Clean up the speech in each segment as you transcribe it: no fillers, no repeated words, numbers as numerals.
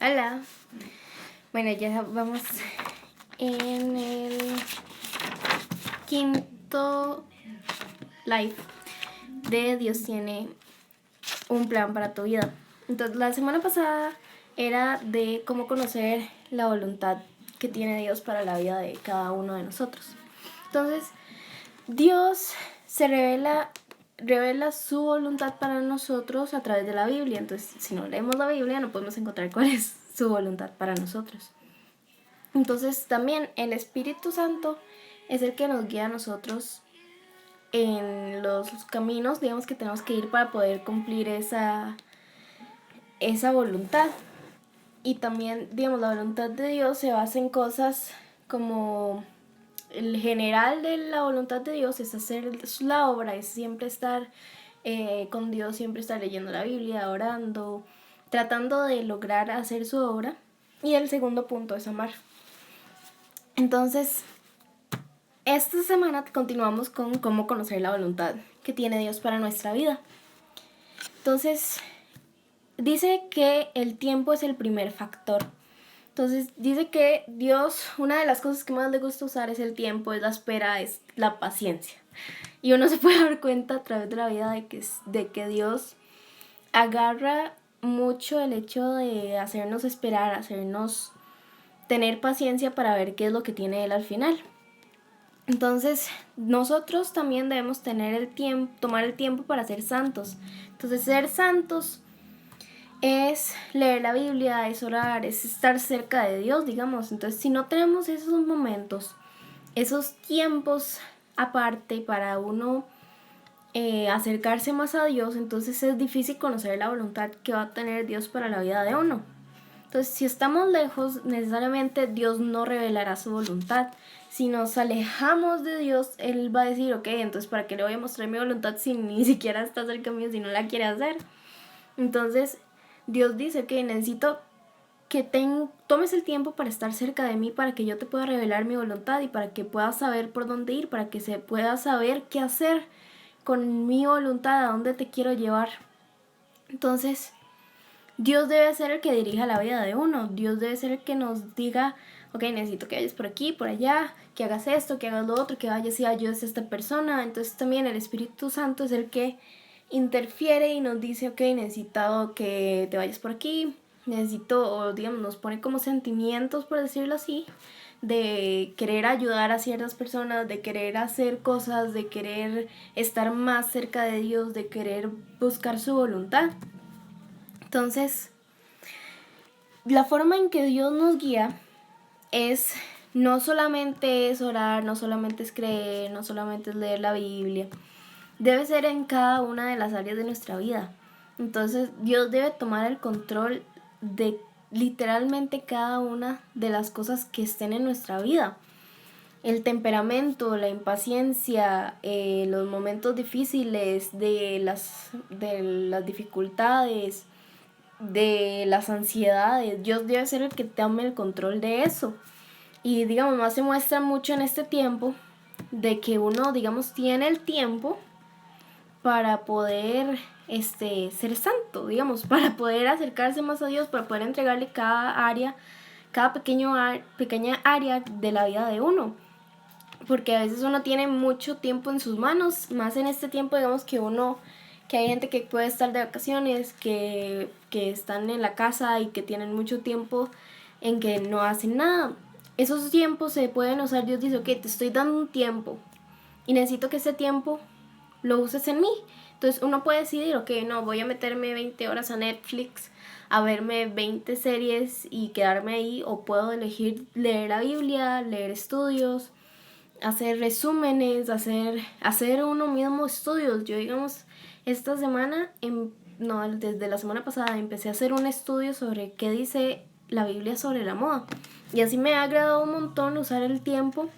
Hola. Bueno, ya vamos en el quinto live de Dios tiene un plan para tu vida. Entonces, la semana pasada era de cómo conocer la voluntad que tiene Dios para la vida de cada uno de nosotros. Entonces, Dios se revela su voluntad para nosotros a través de la Biblia. Entonces, si no leemos la Biblia, no podemos encontrar cuál es su voluntad para nosotros. Entonces, también el Espíritu Santo es el que nos guía a nosotros en los caminos, digamos, que tenemos que ir para poder cumplir esa voluntad. Y también, digamos, la voluntad de Dios se basa en cosas como el general de la voluntad de Dios es hacer la obra, es siempre estar con Dios, siempre estar leyendo la Biblia, orando, tratando de lograr hacer su obra. Y el segundo punto es amar. Entonces, esta semana continuamos con cómo conocer la voluntad que tiene Dios para nuestra vida. Entonces, dice que el tiempo es el primer factor. Entonces, dice que Dios, una de las cosas que más le gusta usar es el tiempo, es la espera, es la paciencia. Y uno se puede dar cuenta a través de la vida de que Dios agarra mucho el hecho de hacernos esperar, hacernos tener paciencia para ver qué es lo que tiene Él al final. Entonces, nosotros también debemos tomar el tiempo para ser santos. Entonces, ser santos es leer la Biblia, es orar, es estar cerca de Dios, digamos. Entonces, si no tenemos esos momentos, esos tiempos aparte para uno acercarse más a Dios, entonces es difícil conocer la voluntad que va a tener Dios para la vida de uno. Entonces, si estamos lejos, necesariamente Dios no revelará su voluntad. Si nos alejamos de Dios, Él va a decir, ok, entonces ¿para qué le voy a mostrar mi voluntad si ni siquiera está cerca mío, si no la quiere hacer? Entonces, Dios dice, ok, necesito que tomes el tiempo para estar cerca de mí, para que yo te pueda revelar mi voluntad y para que puedas saber por dónde ir, para que se pueda saber qué hacer con mi voluntad, a dónde te quiero llevar. Entonces, Dios debe ser el que dirija la vida de uno. Dios debe ser el que nos diga, ok, necesito que vayas por aquí, por allá, que hagas esto, que hagas lo otro, que vayas y ayudes a esta persona. Entonces también el Espíritu Santo es el que interfiere y nos dice, ok, necesito que te vayas por aquí, o digamos, nos pone como sentimientos, por decirlo así, de querer ayudar a ciertas personas, de querer hacer cosas, de querer estar más cerca de Dios, de querer buscar su voluntad. Entonces, la forma en que Dios nos guía es, no solamente es orar, no solamente es creer, no solamente es leer la Biblia, debe ser en cada una de las áreas de nuestra vida. Entonces, Dios debe tomar el control de literalmente cada una de las cosas que estén en nuestra vida. El temperamento, la impaciencia, los momentos difíciles, de las dificultades, de las ansiedades. Dios debe ser el que tome el control de eso. Y digamos, más se muestra mucho en este tiempo de que uno, digamos, tiene el tiempo para poder ser santo, digamos, para poder acercarse más a Dios, para poder entregarle cada pequeña área de la vida de uno. Porque a veces uno tiene mucho tiempo en sus manos, más en este tiempo, digamos, que hay gente que puede estar de vacaciones, que están en la casa y que tienen mucho tiempo en que no hacen nada. Esos tiempos se pueden usar. Dios dice, ok, te estoy dando un tiempo y necesito que ese tiempo lo uses en mí. Entonces uno puede decidir, ok, no, voy a meterme 20 horas a Netflix, a verme 20 series y quedarme ahí, o puedo elegir leer la Biblia, leer estudios, hacer resúmenes, hacer uno mismo estudios. Yo, digamos, esta semana, desde la semana pasada, empecé a hacer un estudio sobre qué dice la Biblia sobre la moda. Y así me ha agradado un montón usar el tiempo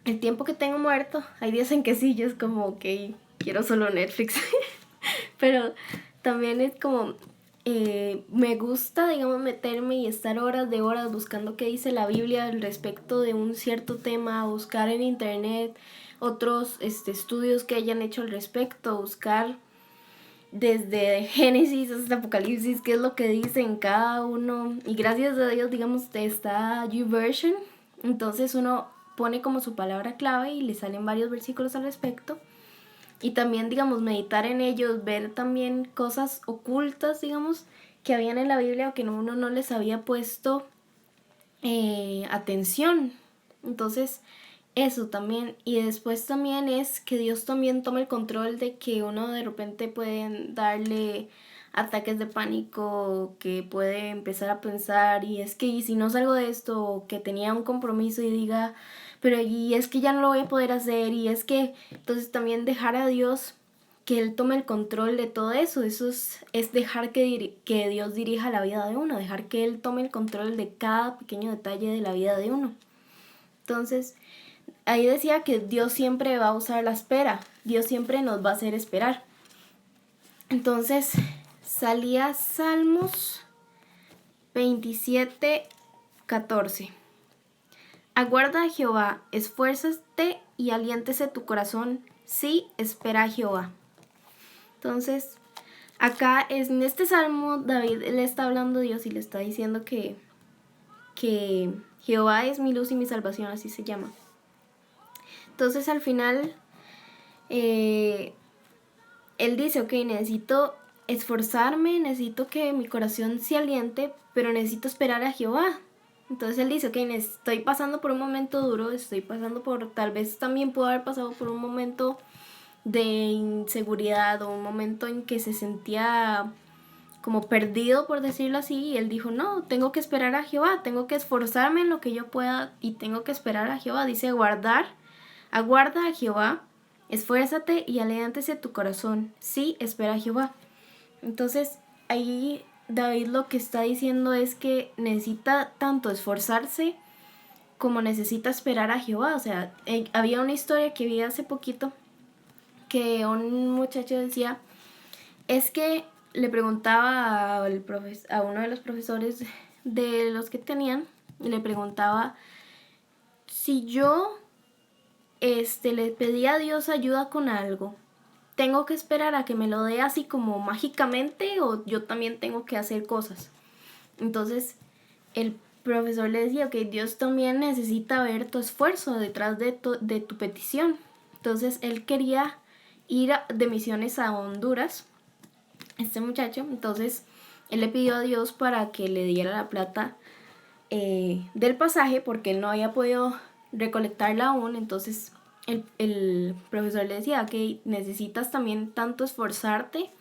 que tengo muerto. Hay días en que sí, yo es como, ok, quiero solo Netflix. Pero también es como, me gusta, digamos, meterme y estar horas de horas buscando qué dice la Biblia al respecto de un cierto tema, buscar en internet otros estudios que hayan hecho al respecto, buscar desde Génesis hasta Apocalipsis, qué es lo que dice en cada uno. Y gracias a Dios, digamos, está YouVersion. Entonces uno pone como su palabra clave y le salen varios versículos al respecto. Y también, digamos, meditar en ellos, ver también cosas ocultas, digamos, que habían en la Biblia o que uno no les había puesto atención. Entonces, eso también. Y después también es que Dios también toma el control de que uno de repente puede darle ataques de pánico, que puede empezar a pensar, y es que y si no salgo de esto, o que tenía un compromiso y diga, pero y es que ya no lo voy a poder hacer, y es que, entonces también dejar a Dios que Él tome el control de todo eso. Eso es dejar que Dios dirija la vida de uno, dejar que Él tome el control de cada pequeño detalle de la vida de uno. Entonces, ahí decía que Dios siempre va a usar la espera, Dios siempre nos va a hacer esperar. Entonces, salía Salmos 27:14. Aguarda a Jehová, esfuérzate y aliéntese tu corazón, sí, espera a Jehová. Entonces, acá en este salmo, David le está hablando a Dios y le está diciendo que Jehová es mi luz y mi salvación, así se llama. Entonces, al final, él dice, ok, necesito esforzarme, necesito que mi corazón se aliente, pero necesito esperar a Jehová. Entonces él dice, ok, estoy pasando por un momento duro, tal vez también puedo haber pasado por un momento de inseguridad o un momento en que se sentía como perdido, por decirlo así, y él dijo, no, tengo que esperar a Jehová, tengo que esforzarme en lo que yo pueda y tengo que esperar a Jehová. Dice, aguarda a Jehová, esfuérzate y aliéntese tu corazón, sí, espera a Jehová. Entonces ahí David lo que está diciendo es que necesita tanto esforzarse como necesita esperar a Jehová. O sea, había una historia que vi hace poquito que un muchacho decía, es que le preguntaba a uno de los profesores de los que tenían, y le preguntaba, si yo le pedía a Dios ayuda con algo, ¿tengo que esperar a que me lo dé así como mágicamente o yo también tengo que hacer cosas? Entonces el profesor le decía que Dios también necesita ver tu esfuerzo detrás de tu petición. Entonces él quería ir de misiones a Honduras, este muchacho. Entonces él le pidió a Dios para que le diera la plata del pasaje, porque él no había podido recolectarla aún. Entonces el profesor le decía que necesitas también tanto esforzarte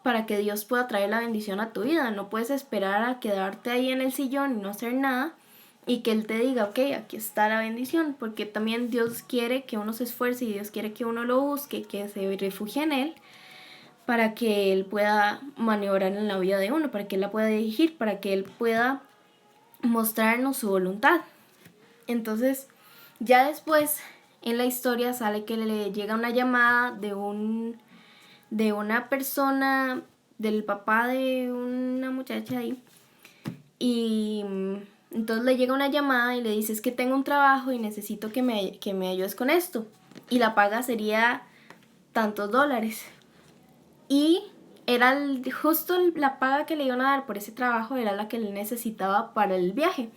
para que Dios pueda traer la bendición a tu vida. No puedes esperar a quedarte ahí en el sillón y no hacer nada y que Él te diga, ok, aquí está la bendición, porque también Dios quiere que uno se esfuerce y Dios quiere que uno lo busque, que se refugie en Él, para que Él pueda maniobrar en la vida de uno, para que Él la pueda dirigir, para que Él pueda mostrarnos su voluntad. Entonces, ya después en la historia sale que le llega una llamada de una persona, del papá de una muchacha ahí, y entonces le llega una llamada y le dice, es que tengo un trabajo y necesito que me ayudes con esto, y la paga sería tantos dólares. Y era justo la paga que le iban a dar por ese trabajo, era la que él necesitaba para el viaje.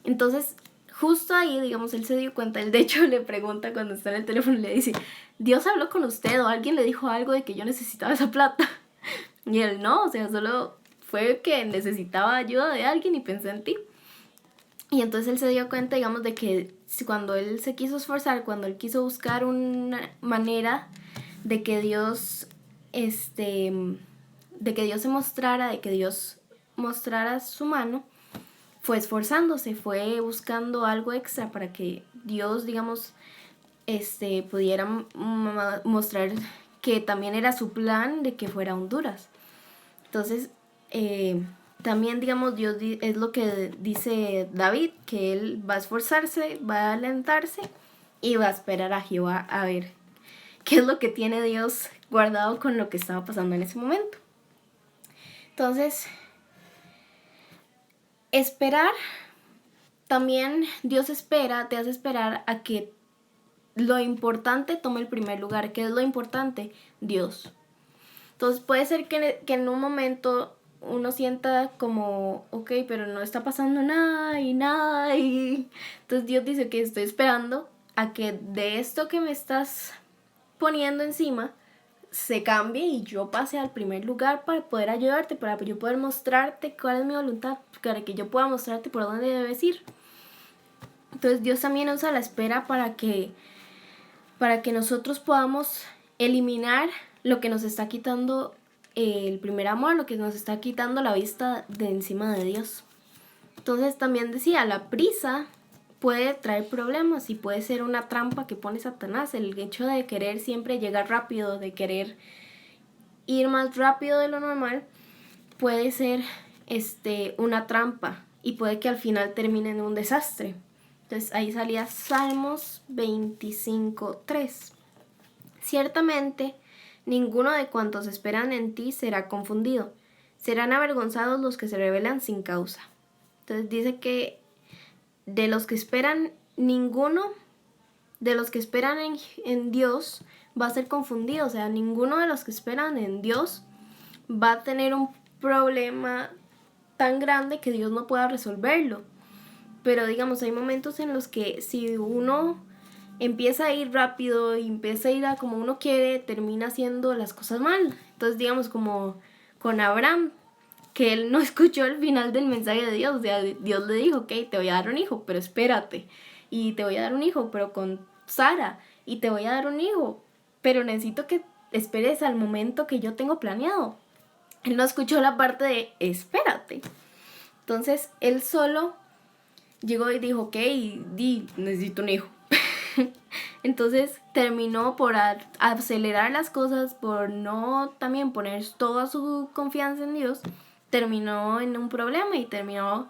Entonces, justo ahí, digamos, él se dio cuenta. Él de hecho le pregunta cuando está en el teléfono, le dice, ¿Dios habló con usted o alguien le dijo algo de que yo necesitaba esa plata? Y él no, o sea, solo fue que necesitaba ayuda de alguien y pensé en ti. Y entonces él se dio cuenta, digamos, de que cuando él se quiso esforzar, cuando él quiso buscar una manera de que Dios, de que Dios se mostrara, de que Dios mostrara su mano, fue esforzándose, fue buscando algo extra para que Dios, digamos, pudiera mostrar que también era su plan de que fuera Honduras. Entonces, también, digamos, Dios es lo que dice David, que él va a esforzarse, va a alentarse y va a esperar a Jehová a ver qué es lo que tiene Dios guardado con lo que estaba pasando en ese momento. Entonces, esperar, también Dios te hace esperar a que lo importante tome el primer lugar. ¿Qué es lo importante? Dios. Entonces puede ser que en un momento uno sienta como, ok, pero no está pasando nada y nada. Y entonces Dios dice que estoy esperando a que de esto que me estás poniendo encima se cambie y yo pase al primer lugar para poder ayudarte, para yo poder mostrarte cuál es mi voluntad, para que yo pueda mostrarte por dónde debes ir. Entonces Dios también usa la espera para que nosotros podamos eliminar lo que nos está quitando el primer amor, lo que nos está quitando la vista de encima de Dios. Entonces también decía, la prisa puede traer problemas y puede ser una trampa que pone Satanás, el hecho de querer siempre llegar rápido, de querer ir más rápido de lo normal, puede ser una trampa y puede que al final termine en un desastre. Entonces ahí salía Salmos 25:3. Ciertamente, ninguno de cuantos esperan en ti será confundido. Serán avergonzados los que se rebelan sin causa. Entonces dice que de los que esperan, ninguno de los que esperan en Dios va a ser confundido. O sea, ninguno de los que esperan en Dios va a tener un problema tan grande que Dios no pueda resolverlo. Pero digamos, hay momentos en los que si uno empieza a ir rápido y empieza a ir a como uno quiere, termina haciendo las cosas mal. Entonces, digamos, como con Abraham, que él no escuchó el final del mensaje de Dios. O sea, Dios le dijo, ok, te voy a dar un hijo, pero espérate. Y te voy a dar un hijo, pero con Sara. Y te voy a dar un hijo, pero necesito que esperes al momento que yo tengo planeado. Él no escuchó la parte de espérate. Entonces, él solo llegó y dijo, ok, necesito un hijo. Entonces terminó por acelerar las cosas, por no también poner toda su confianza en Dios, terminó en un problema y terminó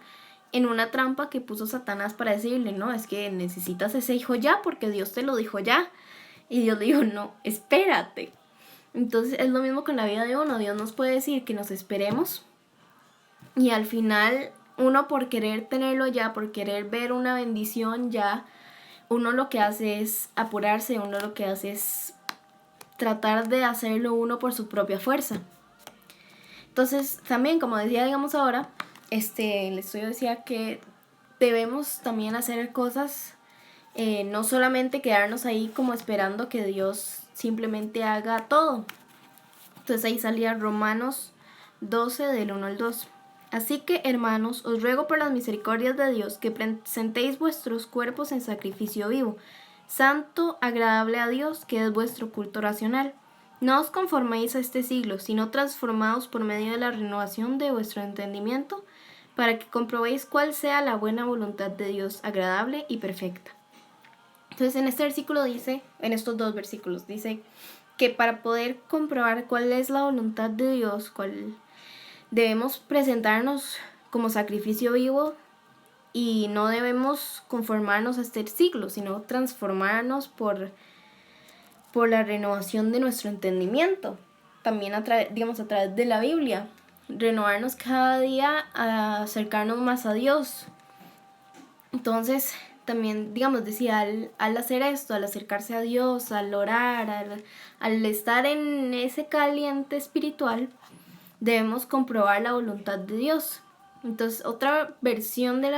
en una trampa que puso Satanás para decirle, no, es que necesitas ese hijo ya porque Dios te lo dijo ya. Y Dios le dijo, no, espérate. Entonces es lo mismo con la vida de uno. Dios nos puede decir que nos esperemos y al final uno por querer tenerlo ya, por querer ver una bendición ya, uno lo que hace es apurarse, uno lo que hace es tratar de hacerlo uno por su propia fuerza. Entonces también, como decía, digamos ahora, el estudio decía que debemos también hacer cosas, no solamente quedarnos ahí como esperando que Dios simplemente haga todo. Entonces ahí salía Romanos 12 del 1 al 2. Así que, hermanos, os ruego por las misericordias de Dios que presentéis vuestros cuerpos en sacrificio vivo, santo, agradable a Dios, que es vuestro culto racional. No os conforméis a este siglo, sino transformaos por medio de la renovación de vuestro entendimiento, para que comprobéis cuál sea la buena voluntad de Dios, agradable y perfecta. Entonces en este versículo dice, en estos dos versículos, dice que para poder comprobar cuál es la voluntad de Dios, debemos presentarnos como sacrificio vivo y no debemos conformarnos a este siglo, sino transformarnos por la renovación de nuestro entendimiento. También a través de la Biblia, renovarnos cada día a acercarnos más a Dios. Entonces, también, decía, al hacer esto, al acercarse a Dios, al orar, al estar en ese caliente espiritual, debemos comprobar la voluntad de Dios. Entonces, otra versión de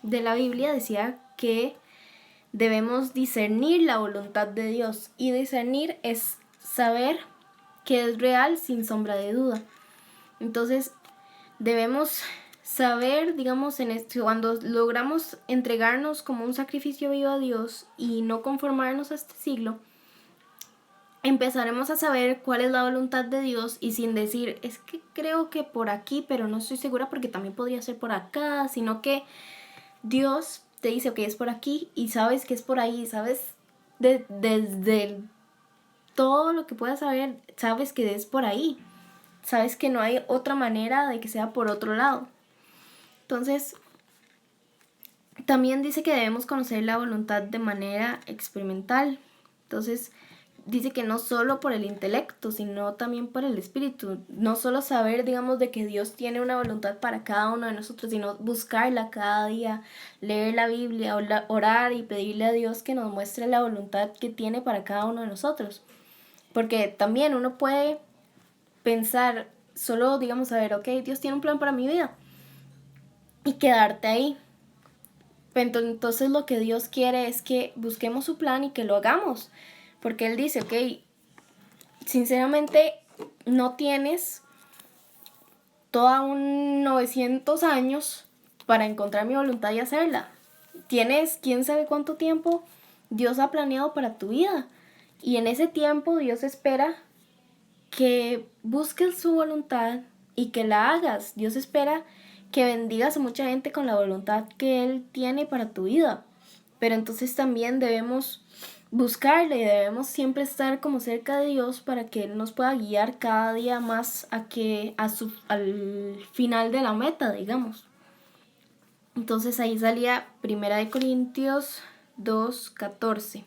la Biblia decía que debemos discernir la voluntad de Dios. Y discernir es saber que es real sin sombra de duda. Entonces, debemos saber, cuando logramos entregarnos como un sacrificio vivo a Dios y no conformarnos a este siglo, empezaremos a saber cuál es la voluntad de Dios y sin decir, es que creo que por aquí, pero no estoy segura porque también podría ser por acá, sino que Dios te dice, ok, es por aquí y sabes que es por ahí, sabes, desde todo lo que puedas saber, sabes que es por ahí, sabes que no hay otra manera de que sea por otro lado. Entonces, también dice que debemos conocer la voluntad de manera experimental. Entonces, dice que no solo por el intelecto, sino también por el espíritu. No solo saber, de que Dios tiene una voluntad para cada uno de nosotros, sino buscarla cada día, leer la Biblia, orar y pedirle a Dios que nos muestre la voluntad que tiene para cada uno de nosotros. Porque también uno puede pensar, solo digamos, a ver, ok, Dios tiene un plan para mi vida y quedarte ahí. Entonces lo que Dios quiere es que busquemos su plan y que lo hagamos, porque Él dice, ok, sinceramente no tienes toda un 900 años para encontrar mi voluntad y hacerla. Tienes quién sabe cuánto tiempo Dios ha planeado para tu vida. Y en ese tiempo Dios espera que busques su voluntad y que la hagas. Dios espera que bendigas a mucha gente con la voluntad que Él tiene para tu vida. Pero entonces también debemos buscarle y debemos siempre estar como cerca de Dios para que Él nos pueda guiar cada día más al final de la meta, digamos. Entonces ahí salía 1 Corintios 2:14.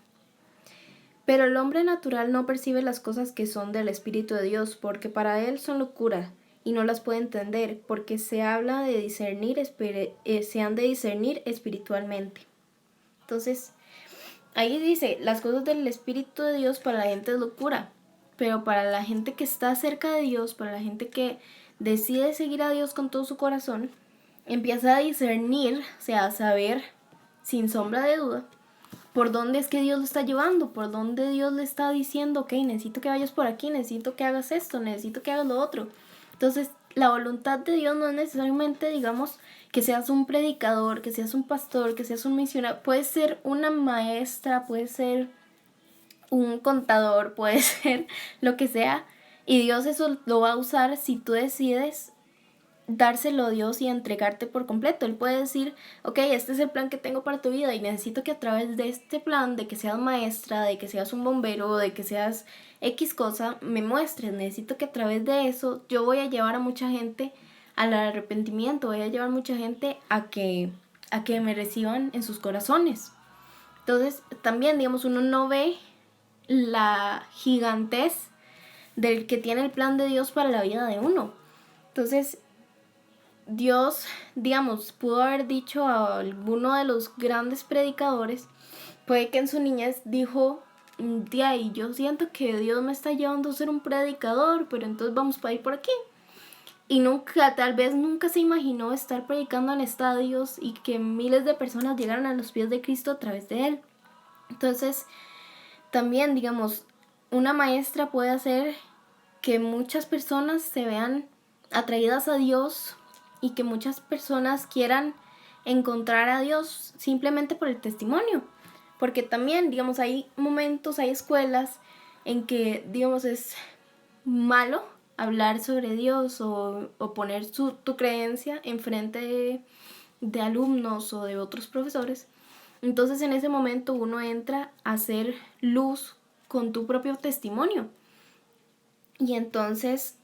Pero el hombre natural no percibe las cosas que son del Espíritu de Dios, porque para él son locura, y no las puede entender, porque se han de discernir espiritualmente. Entonces, ahí dice, las cosas del Espíritu de Dios para la gente es locura, pero para la gente que está cerca de Dios, para la gente que decide seguir a Dios con todo su corazón, empieza a discernir, o sea, a saber sin sombra de duda por dónde es que Dios lo está llevando, por dónde Dios le está diciendo, ok, necesito que vayas por aquí, necesito que hagas esto, necesito que hagas lo otro. Entonces, la voluntad de Dios no es necesariamente, digamos, que seas un predicador, que seas un pastor, que seas un misionero. Puede ser una maestra, puede ser un contador, puede ser lo que sea. Y Dios eso lo va a usar si tú decides dárselo a Dios y entregarte por completo. Él puede decir, ok, este es el plan que tengo para tu vida y necesito que a través de este plan, de que seas maestra, de que seas un bombero, de que seas X cosa, me muestres. Necesito que a través de eso yo voy a llevar a mucha gente al arrepentimiento, voy a llevar a mucha gente a que me reciban en sus corazones. Entonces, también, digamos, uno no ve la gigantez del que tiene el plan de Dios para la vida de uno. Entonces, Dios, digamos, pudo haber dicho a alguno de los grandes predicadores, puede que en su niñez dijo, tía, y yo siento que Dios me está llevando a ser un predicador, pero entonces vamos para ir por aquí. Y nunca, tal vez nunca se imaginó estar predicando en estadios y que miles de personas llegaran a los pies de Cristo a través de él. Entonces, también, digamos, una maestra puede hacer que muchas personas se vean atraídas a Dios y que muchas personas quieran encontrar a Dios simplemente por el testimonio. Porque también, digamos, hay momentos, hay escuelas en que, digamos, es malo hablar sobre Dios o poner tu creencia enfrente de alumnos o de otros profesores. Entonces en ese momento uno entra a hacer luz con tu propio testimonio. Y entonces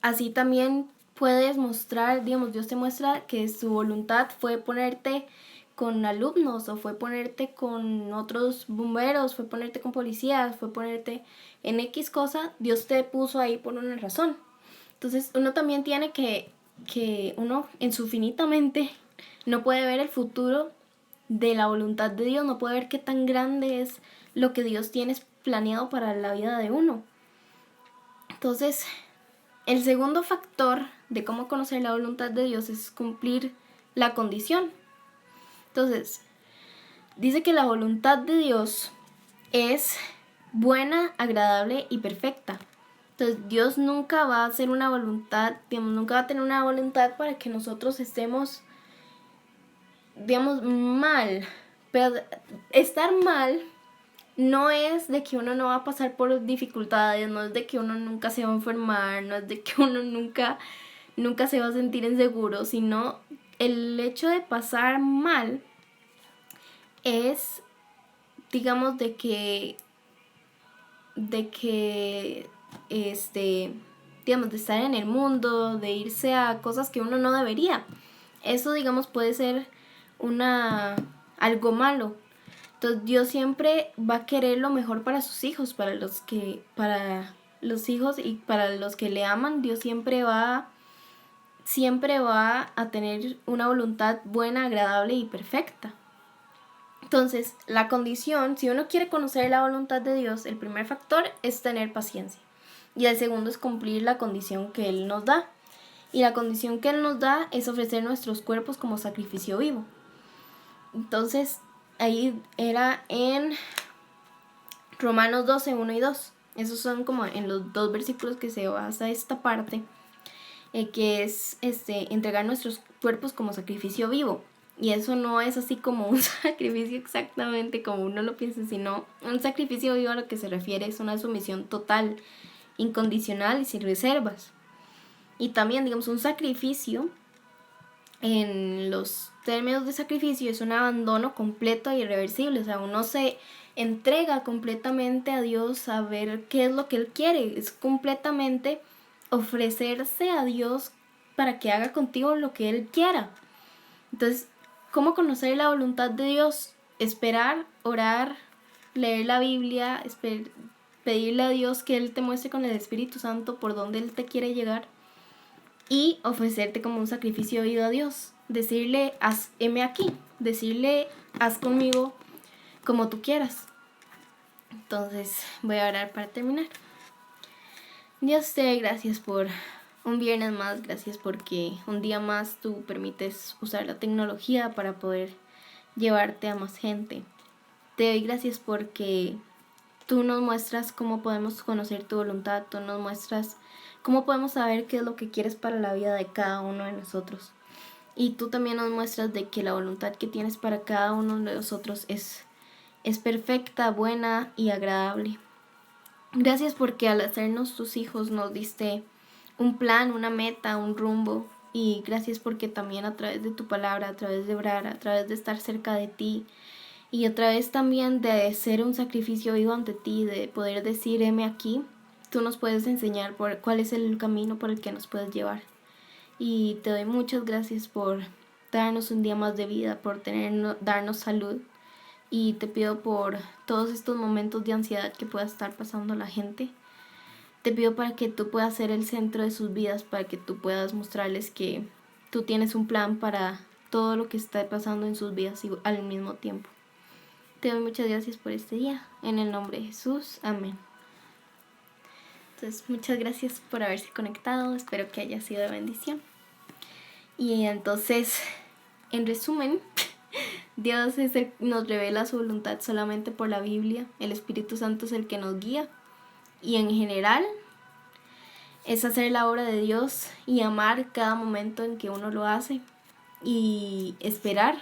así también puedes mostrar, digamos, Dios te muestra que su voluntad fue ponerte con alumnos o fue ponerte con otros bomberos, fue ponerte con policías, fue ponerte en X cosa. Dios te puso ahí por una razón. Entonces uno también tiene que uno en su finita mente no puede ver el futuro de la voluntad de Dios, no puede ver qué tan grande es lo que Dios tiene planeado para la vida de uno. Entonces, el segundo factor de cómo conocer la voluntad de Dios es cumplir la condición. Entonces, dice que la voluntad de Dios es buena, agradable y perfecta. Entonces, Dios nunca va a hacer una voluntad, digamos, nunca va a tener una voluntad para que nosotros estemos, digamos, mal. Pero estar mal no es de que uno no va a pasar por dificultades, no es de que uno nunca se va a enfermar, no es de que uno nunca se va a sentir inseguro, sino el hecho de pasar mal es, digamos, de que digamos, de estar en el mundo, de irse a cosas que uno no debería. Eso, digamos, puede ser algo malo. Entonces Dios siempre va a querer lo mejor para sus hijos, para los hijos y para los que le aman. Dios siempre va a tener una voluntad buena, agradable y perfecta. Entonces, la condición, si uno quiere conocer la voluntad de Dios, el primer factor es tener paciencia. Y el segundo es cumplir la condición que Él nos da. Y la condición que Él nos da es ofrecer nuestros cuerpos como sacrificio vivo. Entonces, ahí era en Romanos 12, 1 y 2. Esos son como en los dos versículos que se basa esta parte, que es entregar nuestros cuerpos como sacrificio vivo. Y eso no es así como un sacrificio exactamente como uno lo piensa, sino un sacrificio vivo a lo que se refiere es una sumisión total, incondicional y sin reservas. Y también, digamos, un sacrificio, en los términos de sacrificio, es un abandono completo e irreversible. O sea, uno se entrega completamente a Dios a ver qué es lo que Él quiere. Es completamente ofrecerse a Dios para que haga contigo lo que Él quiera. Entonces, ¿cómo conocer la voluntad de Dios? Esperar, orar, leer la Biblia, pedirle a Dios que Él te muestre con el Espíritu Santo por dónde Él te quiere llegar y ofrecerte como un sacrificio vivo a Dios. Decirle, heme aquí, decirle, haz conmigo como tú quieras. Entonces, voy a orar para terminar. Dios, te doy gracias por un viernes más, gracias porque un día más tú permites usar la tecnología para poder llevarte a más gente. Te doy gracias porque tú nos muestras cómo podemos conocer tu voluntad, tú nos muestras cómo podemos saber qué es lo que quieres para la vida de cada uno de nosotros. Y tú también nos muestras de que la voluntad que tienes para cada uno de nosotros es perfecta, buena y agradable. Gracias porque al hacernos tus hijos nos diste un plan, una meta, un rumbo. Y gracias porque también a través de tu palabra, a través de orar, a través de estar cerca de ti y a través también de ser un sacrificio vivo ante ti, de poder decir, heme aquí, tú nos puedes enseñar cuál es el camino por el que nos puedes llevar. Y te doy muchas gracias por darnos un día más de vida, por darnos salud. Y te pido por todos estos momentos de ansiedad que pueda estar pasando la gente. Te pido para que tú puedas ser el centro de sus vidas, para que tú puedas mostrarles que tú tienes un plan para todo lo que está pasando en sus vidas al mismo tiempo. Te doy muchas gracias por este día. En el nombre de Jesús. Amén. Entonces, muchas gracias por haberse conectado. Espero que haya sido de bendición. Y entonces, en resumen, Dios nos revela su voluntad solamente por la Biblia. El Espíritu Santo es el que nos guía. Y en general, es hacer la obra de Dios y amar cada momento en que uno lo hace. Y esperar.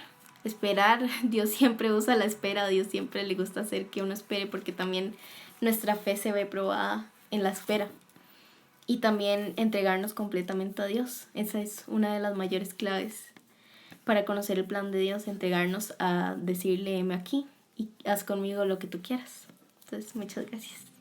Dios siempre usa la espera. A Dios siempre le gusta hacer que uno espere, porque también nuestra fe se ve probada en la espera. Y también entregarnos completamente a Dios. Esa es una de las mayores claves para conocer el plan de Dios, entregarnos a decirle, heme aquí y haz conmigo lo que tú quieras. Entonces, muchas gracias.